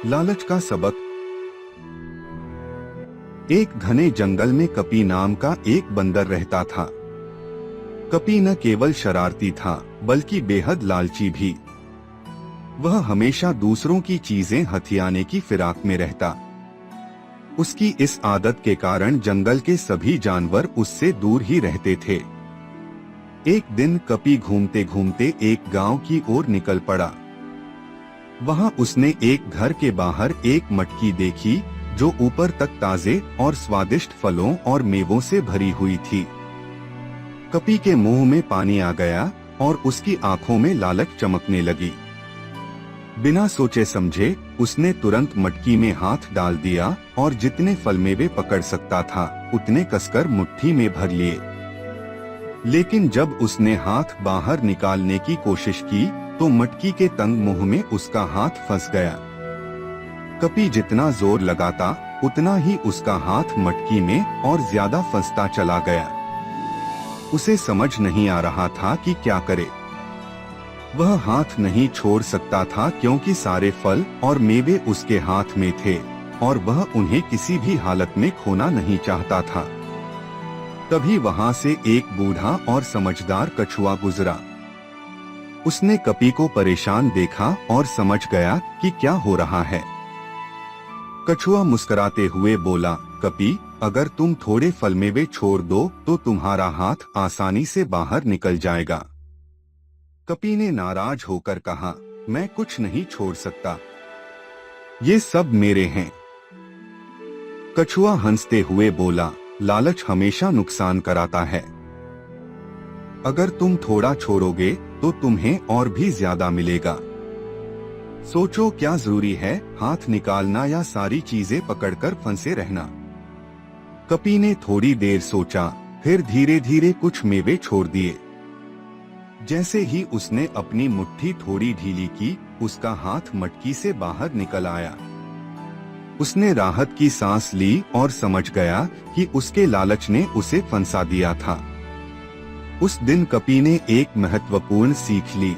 लालच का सबक। एक घने जंगल में कपी नाम का एक बंदर रहता था। कपी न केवल शरारती था बल्कि बेहद लालची भी। वह हमेशा दूसरों की चीजें हथियाने की फिराक में रहता। उसकी इस आदत के कारण जंगल के सभी जानवर उससे दूर ही रहते थे। एक दिन कपी घूमते घूमते एक गांव की ओर निकल पड़ा। वहां उसने एक घर के बाहर एक मटकी देखी जो ऊपर तक ताजे और स्वादिष्ट फलों और मेवों से भरी हुई थी। कपी के मुंह में पानी आ गया और उसकी आंखों में लालच चमकने लगी। बिना सोचे समझे उसने तुरंत मटकी में हाथ डाल दिया और जितने फल मेवे पकड़ सकता था उतने कसकर मुट्ठी में भर लिए। लेकिन जब उसने हाथ बाहर निकालने की कोशिश की तो मटकी के तंग मुंह में उसका हाथ फंस गया। कपी जितना जोर लगाता उतना ही उसका हाथ मटकी में और ज्यादा फंसता चला गया। उसे समझ नहीं आ रहा था कि क्या करे। वह हाथ नहीं छोड़ सकता था क्योंकि सारे फल और मेवे उसके हाथ में थे और वह उन्हें किसी भी हालत में खोना नहीं चाहता था। तभी वहां से एक बूढ़ा और समझदार कछुआ गुजरा। उसने कपी को परेशान देखा और समझ गया कि क्या हो रहा है। कछुआ मुस्कुराते हुए बोला, कपी, अगर तुम थोड़े फल मेवे छोड़ दो तो तुम्हारा हाथ आसानी से बाहर निकल जाएगा। कपी ने नाराज होकर कहा, मैं कुछ नहीं छोड़ सकता, ये सब मेरे हैं। कछुआ हंसते हुए बोला, लालच हमेशा नुकसान कराता है। अगर तुम थोड़ा छोड़ोगे तो तुम्हें और भी ज्यादा मिलेगा। सोचो क्या जरूरी है, हाथ निकालना या सारी चीजें पकड़कर फंसे रहना। कपी ने थोड़ी देर सोचा, फिर धीरे धीरे कुछ मेवे छोड़ दिए। जैसे ही उसने अपनी मुट्ठी थोड़ी ढीली की, उसका हाथ मटकी से बाहर निकल आया। उसने राहत की सांस ली और समझ गया कि उसके लालच ने उसे फंसा दिया था। उस दिन कपी ने एक महत्वपूर्ण सीख ली।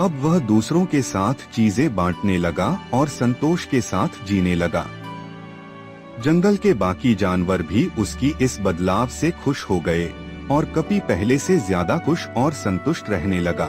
अब वह दूसरों के साथ चीजें बांटने लगा और संतोष के साथ जीने लगा। जंगल के बाकी जानवर भी उसकी इस बदलाव से खुश हो गए और कपी पहले से ज्यादा खुश और संतुष्ट रहने लगा।